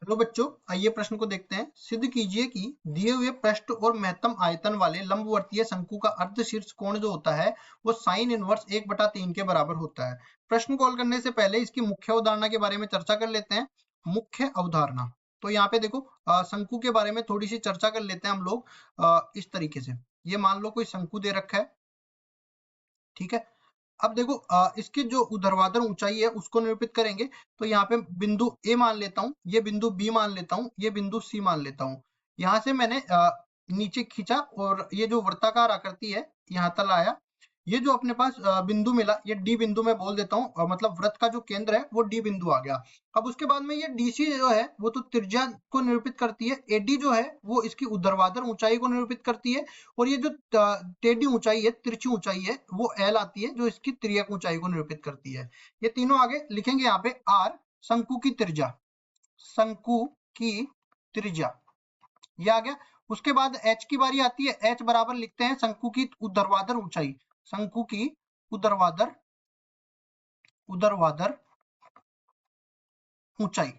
Hello बच्चों, आइए प्रश्न को देखते हैं। सिद्ध कीजिए कि दिए हुए पृष्ठ और महत्तम आयतन वाले लंबवर्तीय शंकु का अर्धशीर्ष कोण जो होता है वो साइन इनवर्स 1/3 के बराबर होता है। प्रश्न को हल करने से पहले इसकी मुख्य अवधारणा के बारे में चर्चा कर लेते हैं। मुख्य अवधारणा, तो यहाँ पे देखो शंकु के बारे में थोड़ी सी चर्चा कर लेते हैं हम लोग। इस तरीके से, ये मान लो कोई शंकु दे रखा है, ठीक है। अब देखो इसकी जो ऊर्ध्वाधर ऊंचाई है उसको निरूपित करेंगे। तो यहाँ पे बिंदु ए मान लेता हूँ, ये बिंदु बी मान लेता हूँ, ये बिंदु सी मान लेता हूँ। यहाँ से मैंने नीचे खींचा और ये जो वृत्ताकार आकृति है यहाँ तक आया। ये जो अपने पास बिंदु मिला, ये डी बिंदु मैं बोल देता हूँ, मतलब वृत्त का जो केंद्र है वो डी बिंदु आ गया। अब उसके बाद में ये डीसी जो है वो तो त्रिज्या को निरूपित करती है, एडी जो है वो इसकी ऊर्ध्वाधर ऊंचाई को निरूपित करती है, और ये जो टेढ़ी ऊंचाई है, तिरछी ऊंचाई है, वो एल आती है जो इसकी त्रियक ऊंचाई को निरूपित करती है। ये तीनों आगे लिखेंगे यहाँ पे। आर शंकु की त्रिज्या, शंकु की त्रिज्या ये आ गया। उसके बाद एच की बारी आती है। एच बराबर लिखते हैं शंकु की ऊर्ध्वाधर ऊंचाई, शंकु की ऊर्ध्वाधर ऊर्ध्वाधर ऊंचाई,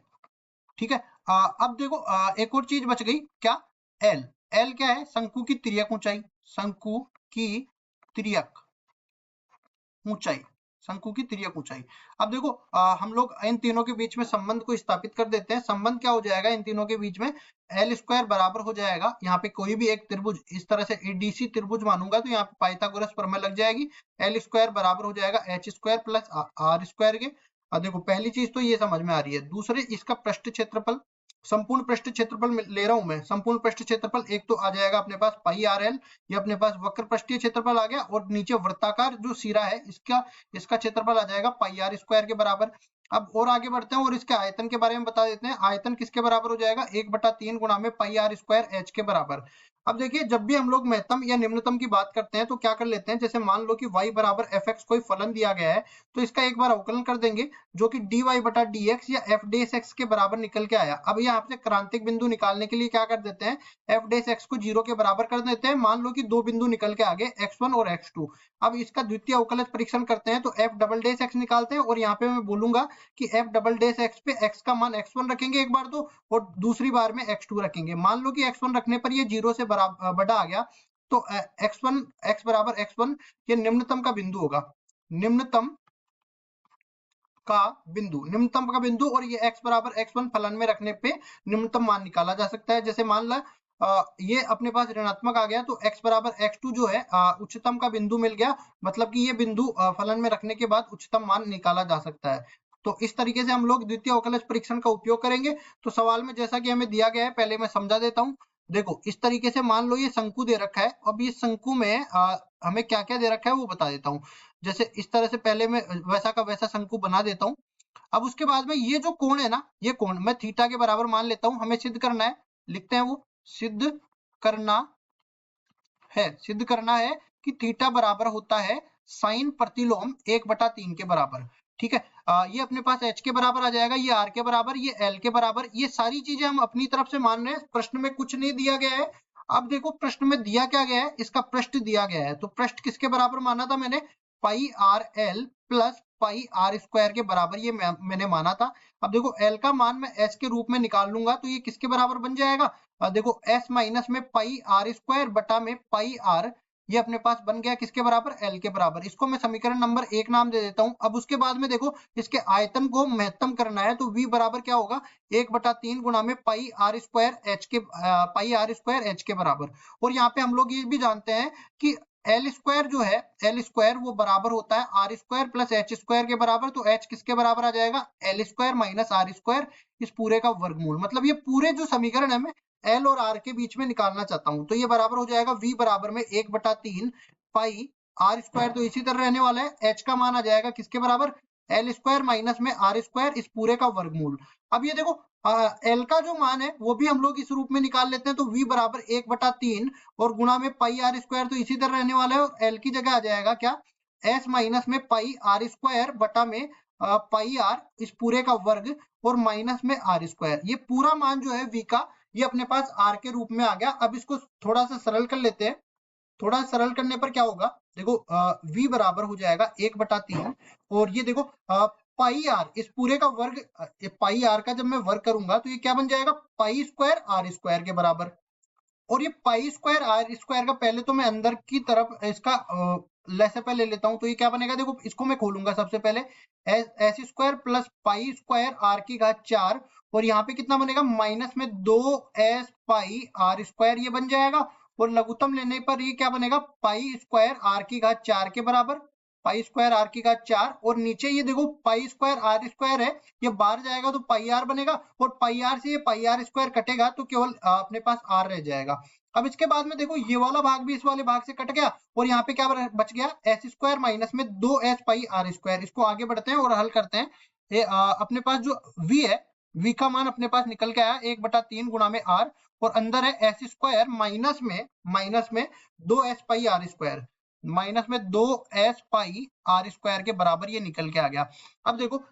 ठीक है। अब देखो एक और चीज बच गई क्या, एल। एल क्या है, शंकु की तिर्यक ऊंचाई, शंकु की तिर्यक ऊंचाई, शंकु की तिर्यक ऊंचाई। अब देखो हम लोग इन तीनों के बीच में संबंध को स्थापित कर देते हैं। संबंध क्या हो जाएगा इन तीनों के बीच में, एल स्क्वायर बराबर हो जाएगा, यहाँ पे कोई भी एक त्रिभुज इस तरह से एडीसी त्रिभुज मानूंगा तो यहाँ पे पाइथागोरस प्रमेय लग जाएगी। एल स्क्वायर बराबर हो जाएगा H square plus R square के। अब देखो पहली चीज तो ये समझ में आ रही है। दूसरे, इसका पृष्ठ क्षेत्रफल, संपूर्ण पृष्ठ क्षेत्रफल ले रहा हूं मैं। संपूर्ण पृष्ठ क्षेत्रफल एक तो आ जाएगा अपने पास पाई आर एल, ये अपने पास वक्र पृष्ठीय क्षेत्रफल आ गया, और नीचे वृत्ताकार जो सिरा है इसका क्षेत्रफल आ जाएगा पाई आर स्क्वायर के बराबर। अब और आगे बढ़ते हैं और इसके आयतन के बारे में बता देते हैं। आयतन किसके बराबर हो जाएगा, 1/3 गुणा में पाई आर स्क्वायर एच के बराबर। अब देखिए जब भी हम लोग महत्तम या निम्नतम की बात करते हैं तो क्या कर लेते हैं, जैसे मान लो कि y बराबर एफ एक्स कोई फलन दिया गया है, तो इसका एक बार अवकलन कर देंगे जो कि dy बटा dx या f डेस x के बराबर निकल के आया। अब यहाँ से क्रांतिक बिंदु निकालने के लिए क्या कर देते हैं, f डेस x को 0 के बराबर कर देते हैं। मान लो कि दो बिंदु निकल के आ गए, x1 और x2। अब इसका द्वितीय अवकलज परीक्षण करते हैं तो f डबल डेस x निकालते हैं, और यहाँ पे मैं बोलूंगा कि f डबल डेस x पे x का मान x1 रखेंगे एक बार तो, और दूसरी बार में x2 रखेंगे। मान लो कि x1 रखने पर ये 0 से बड़ा आ गया, तो x1 x बराबर x1 ये निम्नतम का बिंदु होगा, निम्नतम निम्नतम का बिंदु, और ये x बराबर x1 फलन में रखने पे निम्नतम मान निकाला जा सकता है। जैसे मान ला ये अपने पास ऋणात्मक आ गया तो x बराबर x2 जो है उच्चतम का बिंदु मिल गया, मतलब कि ये बिंदु फलन में रखने के बाद उच्चतम मान निकाला जा सकता है। तो इस तरीके से हम लोग द्वितीय अवकलज परीक्षण का उपयोग करेंगे। तो सवाल में जैसा कि हमें दिया गया है, पहले मैं समझा देता हूँ। देखो इस तरीके से मान लो ये शंकु दे रखा है। अब ये शंकु में हमें क्या क्या दे रखा है वो बता देता हूँ। जैसे इस तरह से पहले मैं वैसा का वैसा शंकु बना देता हूँ। अब उसके बाद में ये जो कोण है ना, ये कोण मैं थीटा के बराबर मान लेता हूँ। हमें सिद्ध करना है, लिखते हैं वो, सिद्ध करना सिद्ध करना है कि थीटा बराबर होता है साइन प्रतिलोम 1/3 के बराबर, ठीक है। ये अपने पास h के बराबर आ जाएगा, ये r के बराबर, ये l के बराबर। ये सारी चीजें हम अपनी तरफ से मान रहे हैं, प्रश्न में कुछ नहीं दिया गया है। अब देखो प्रश्न में दिया क्या गया है, इसका पृष्ठ दिया गया है, तो पृष्ठ किसके बराबर माना था मैंने, pi R L plus pi R square के बराबर ये मैंने माना था। अब देखो l का मान मैं h के रूप में निकाल लूंगा तो ये किसके बराबर बन जाएगा, देखो s माइनस में पाई आर स्क्वायर बटा में पाई आर, ये अपने पास बन गया किसके बराबर, एल के बराबर। इसको मैं समीकरण नंबर 1 नाम दे देता हूं। अब उसके बाद में देखो इसके आयतन को महत्तम करना है, तो v बराबर क्या होगा, 1/3 गुणा में पाई आर स्क्वायर एच के बराबर। और यहाँ पे हम लोग ये भी जानते हैं कि एल स्क्वायर जो है, एल स्क्वायर वो बराबर होता है R square plus H square के बराबर। तो एच किसके बराबर आ जाएगा, L square minus R square, इस पूरे का वर्गमूल। मतलब ये पूरे जो समीकरण है मैं एल और आर के बीच में निकालना चाहता हूं, तो ये बराबर हो जाएगा v बराबर में 1/3 पाई आर स्क्वायर, तो इसी तरह रहने वाला है। एच का मान आ जाएगा किसके बराबर, एल स्क्वायर माइनस में आर स्क्वायर, इस पूरे का वर्गमूल। अब ये देखो एल का जो मान है वो भी हम लोग इस रूप में निकाल लेते हैं, तो v बराबर 1/3 और गुणा में पाई आर स्क्वायर, तो इसी तरह रहने वाला है। और एल की जगह आ जाएगा क्या, एस माइनस में पाई आर स्क्वायर बटा में पाई आर, इस पूरे का वर्ग, और माइनस में आर स्क्वायर। ये पूरा मान जो है v का, ये अपने पास r के रूप में आ गया। अब इसको थोड़ा सा सरल कर लेते हैं। थोड़ा सरल करने पर क्या होगा, देखो v बराबर हो जाएगा 1/3, और ये देखो पाई आर, इस पूरे का वर्ग, पाई आर का जब मैं वर्ग करूंगा तो ये क्या बन जाएगा, पाई स्क्वायर आर स्क्वायर के बराबर। और ये पाई स्क्वायर आर स्क्वायर का पहले तो मैं अंदर की तरफ इसका लसापे ले लेता हूं, तो ये क्या बनेगा, देखो इसको मैं खोलूंगा सबसे पहले, S square plus pi square R की घात 4, और यहाँ पे कितना बनेगा, माइनस में 2s पाई आर स्क्वायर, ये बन जाएगा। और लघुत्तम लेने पर ये क्या बनेगा, पाई स्क्वायर आर की घात 4 के बराबर, पाई स्क्वायर आर की घात 4, और नीचे ये देखो पाई स्क्वायर आर स्क्वायर है, ये बाहर जाएगा तो पाई आर बनेगा, और पाई आर से ये पाई आर स्क्वायर कटेगा तो केवल अपने पास आर रह जाएगा। अब इसके बाद में देखो ये वाला भाग भी इस वाले भाग से कट गया, और यहाँ पे क्या बच गया, एस स्क्वायर माइनस में 2s पाई आर स्क्वायर। इसको आगे बढ़ते हैं और हल करते हैं। ये अपने पास जो v है, v का मान अपने पास निकल के आया 1/3 गुणा में r, और अंदर है एस स्क्वायर माइनस में 2s पाई आर स्क्वायर, माइनस में 2s पाई आर स्क्वायर के बराबर ये निकल के आ गया। अब देखो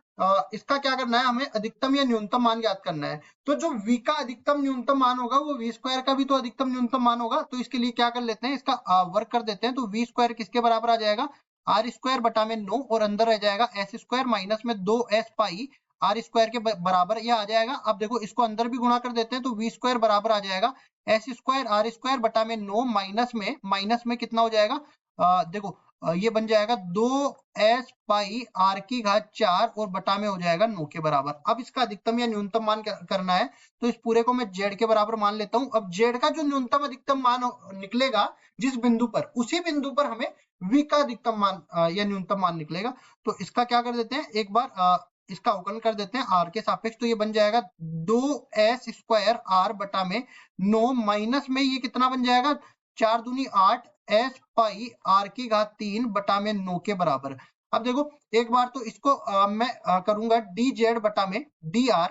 इसका क्या करना है, हमें अधिकतम या न्यूनतम मान ज्ञात करना है। तो जो v का अधिकतम न्यूनतम मान होगा वो v स्क्वायर का भी तो अधिकतम न्यूनतम मान होगा, तो इसके लिए क्या कर लेते हैं, इसका वर्क कर देते हैं। तो v स्क्वायर किसके बराबर आ जाएगा, आर स्क्वायर बटा में 9, और अंदर रह जाएगा एस स्क्वायर माइनस में 2s पाई आर स्क्वायर के बराबर ये आ जाएगा। अब देखो इसको अंदर भी गुणा कर देते हैं, तो v स्क्वायर बराबर आ जाएगा एस स्क्वायर आर स्क्वायर बटा में 9 माइनस में कितना हो जाएगा, देखो ये बन जाएगा 2s पाई आर की घात 4 और बटा में हो जाएगा 9 के बराबर। अब इसका अधिकतम या न्यूनतम मान करना है, तो इस पूरे को मैं z के बराबर मान लेता हूं। अब z का जो न्यूनतम अधिकतम मान निकलेगा जिस बिंदु पर, उसी बिंदु पर हमें v का अधिकतम मान या न्यूनतम मान निकलेगा। तो इसका क्या कर देते हैं, एक बार इसका अवकलन कर देते हैं r के सापेक्ष, तो ये बन जाएगा 2s स्क्वायर r बटा में 9 माइनस में ये कितना बन जाएगा, 4 दूनी 8 s पाई r की घात 3 बटा में 9 के बराबर। अब देखो एक बार तो इसको मैं करूंगा dz बटा में dr,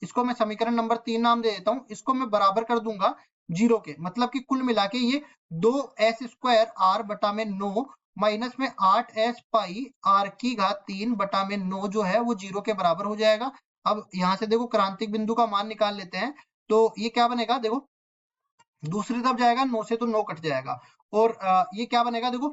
इसको मैं समीकरण नंबर 3 नाम दे देता हूं, इसको मैं बराबर कर दूंगा 0 के, मतलब कि कुल मिला के ये 2s स्क्वायर r बटा में 9 माइनस में 8s पाई r की घात 3 बटा में 9 जो है वो 0 के बराबर हो जाएगा। अब यहाँ से देखो क्रांतिक बिंदु का मान निकाल लेते हैं, तो ये क्या बनेगा, देखो दूसरी तरफ जाएगा 9 से तो 9 कट जाएगा, और ये क्या बनेगा, देखो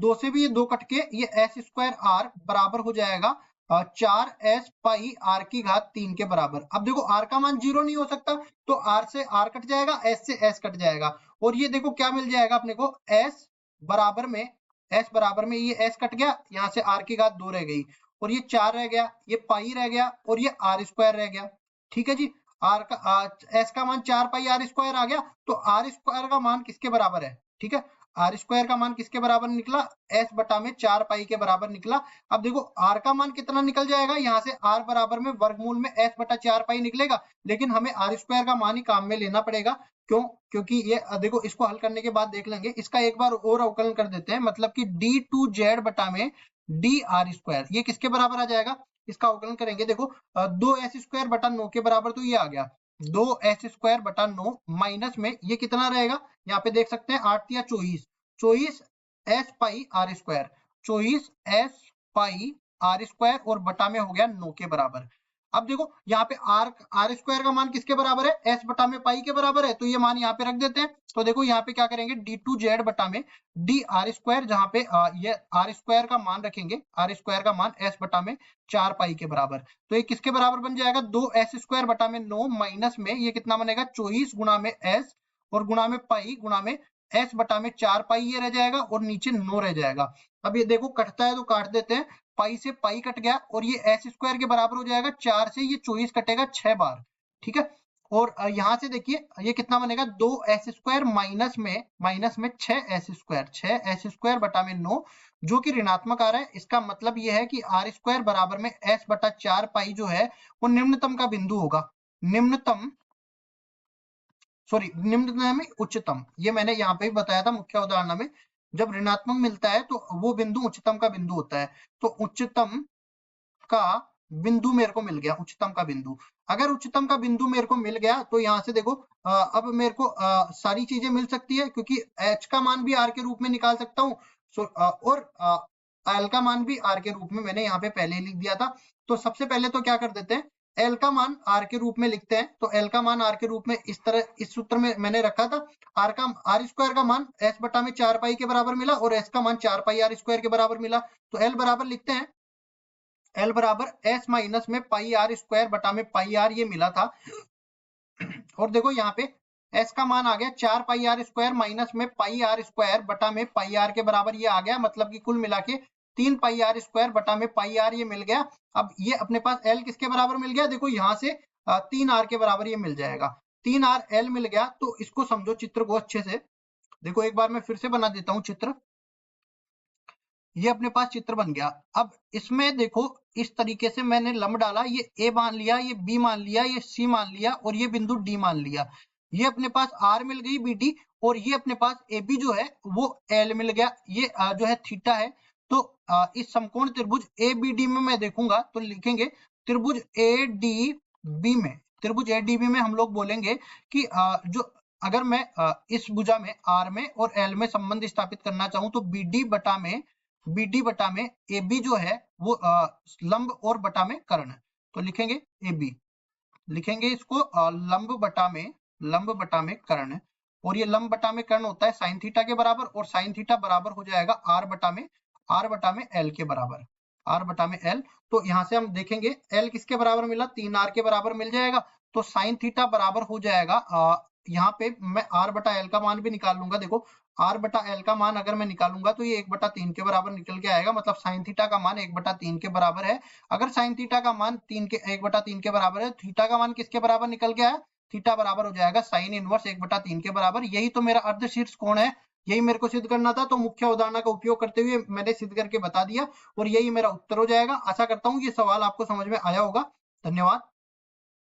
2 से भी ये 2 कट के ये एस स्क्वायर आर बराबर हो जाएगा 4s पाई आर की घात 3 के बराबर। अब देखो r का मान 0 नहीं हो सकता, तो r से r कट जाएगा, s से s कट जाएगा, और ये देखो क्या मिल जाएगा अपने को, s बराबर में ये s कट गया, यहाँ से r की घात 2 रह गई, और ये 4 रह गया, ये पाई रह गया, और ये r स्क्वायर रह गया। ठीक है जी, आर का एस का मान 4 पाई आर स्क्वायर आ गया, तो आर स्क्वायर का मान किसके बराबर है, ठीक है, आर स्क्वायर का मान किसके बराबर निकला, एस बटा में 4 पाई के बराबर निकला। अब देखो आर का मान कितना निकल जाएगा, यहाँ से आर बराबर में वर्गमूल में एस बटा 4 पाई निकलेगा, लेकिन हमें आर स्क्वायर का मान ही काम में लेना पड़ेगा। क्यों, क्योंकि ये देखो इसको हल करने के बाद देख लेंगे, इसका एक बार और अवकलन कर देते हैं, मतलब कि d2z बटा में डी आर स्क्वायर, ये किसके बराबर आ जाएगा, इसका अवकलन करेंगे, देखो 2s स्क्वायर बटा 9 के बराबर, तो ये आ गया 2s स्क्वायर बटा 9 माइनस में ये कितना रहेगा, यहाँ पे देख सकते हैं 8 या 24 s pi R square, 24s pi R square और बटा में हो गया 9 के बराबर। अब देखो यहाँ पे आर स्क्वायर का मान किसके बराबर है, एस बटा में पाई के बराबर है, तो ये मान यहाँ पे रख देते हैं। तो देखो यहाँ पे क्या करेंगे, d2z बटा में डी आर स्क्वायर, जहां पे ये आर स्क्वायर का मान रखेंगे, आर स्क्वायर का मान एस बटा में 4 पाई के बराबर, तो ये किसके बराबर बन जाएगा, 2s स्क्वायर बटा में 9 माइनस में ये कितना बनेगा, 24 गुणा में एस और गुणा में पाई गुणा में एस बटा में 4 पाई ये रह जाएगा, और नीचे 9 रह जाएगा। अब ये देखो कटता है तो काट देते हैं, पाई से पाई कट गया, और ये एस स्क्वायर के बराबर हो जाएगा, 4 से ये 24 कटेगा 6 बार, ठीक है। और यहाँ से देखिए ये कितना बनेगा, 2s स्क्वायर माइनस में 6s स्क्वायर बटा में 9, जो कि ऋणात्मक आ रहा है। इसका मतलब ये है कि आर स्क्वायर बराबर में s बटा 4 पाई जो है वो निम्नतम का बिंदु होगा, निम्नतम में उच्चतम, ये मैंने यहाँ पे भी बताया था मुख्य उदाहरण में, जब ऋणात्मक मिलता है तो वो बिंदु उच्चतम का बिंदु होता है। तो उच्चतम का बिंदु मेरे को मिल गया, उच्चतम का बिंदु, अगर उच्चतम का बिंदु मेरे को मिल गया तो यहाँ से देखो अब मेरे को सारी चीजें मिल सकती है, क्योंकि h का मान भी r के रूप में निकाल सकता हूँ, और l का मान भी r के रूप में मैंने यहाँ पे पहले ही लिख दिया था। तो सबसे पहले तो क्या कर देते हैं, l का मान r के रूप में लिखते हैं, तो l का मान r के रूप में इस तरह इस सूत्र में मैंने रखा था, r स्क्वायर का मान s बटा में 4 पाई के बराबर मिला, और s का मान 4 पाई r स्क्वायर के बराबर मिला, तो l बराबर लिखते हैं एल बराबर एस माइनस में पाई आर स्क्वायर बटा में पाई आर ये मिला था। और देखो यहाँ पे एस का मान आ गया 4 पाई आर स्क्वायर माइनस में पाई आर स्क्वायर बटा में पाई आर के बराबर ये आ गया, मतलब कि कुल मिला के 3 पाई आर स्क्वायर बटा में पाई आर ये मिल गया। अब ये अपने पास एल किसके बराबर मिल गया, देखो यहाँ से 3 आर के बराबर ये मिल जाएगा, 3 आर एल मिल गया। तो इसको समझो चित्र को अच्छे से, देखो एक बार मैं फिर से बना देता हूँ चित्र। ये अपने पास चित्र बन गया। अब इसमें देखो इस तरीके से मैंने लंब डाला, ये ए मान लिया, ये बी मान लिया, ये सी मान लिया और ये बिंदु डी मान लिया। ये अपने पास आर मिल गई बी डी, और ये अपने पास ए बी जो है वो एल मिल गया, ये जो है थीटा है। तो इस समकोण त्रिभुज ए बी डी में मैं देखूंगा तो लिखेंगे त्रिभुज ए डी बी में, त्रिभुज ए डी बी में हम लोग बोलेंगे कि जो अगर मैं इस भुजा में आर में और एल में संबंध स्थापित करना चाहूं तो बी डी बटा में ए बी जो है वो लंब और बटा में कर्ण, तो लिखेंगे ए बी, लिखेंगे इसको लंब बटा में कर्ण। और ये लंब बटा में कर्ण होता है साइन थीटा के बराबर, और साइन थीटा बराबर हो जाएगा आर बटा में एल के बराबर, आर बटा में एल। तो यहाँ से हम देखेंगे एल किसके बराबर मिला, 3 आर के बराबर मिल जाएगा। तो साइन थीटा बराबर हो जाएगा यहाँ पे मैं आर बटा एल का मान भी निकाल लूंगा। देखो आर बटा एल का मान अगर मैं निकालूंगा तो ये 1/3 के बराबर निकल के आएगा, मतलब साइन थीटा का मान 1/3 के बराबर है। अगर साइन थीटा का मान 1/3 के बराबर है, थीटा का मान किसके बराबर निकल गया है, थीटा बराबर हो जाएगा साइन इनवर्स 1/3 के बराबर। यही तो मेरा अर्धशीर्ष कोण है, यही मेरे को सिद्ध करना था। तो मुख्य उदाहरण का उपयोग करते हुए मैंने सिद्ध करके बता दिया और यही मेरा उत्तर हो जाएगा। आशा करता हूँ ये सवाल आपको समझ में आया होगा। धन्यवाद।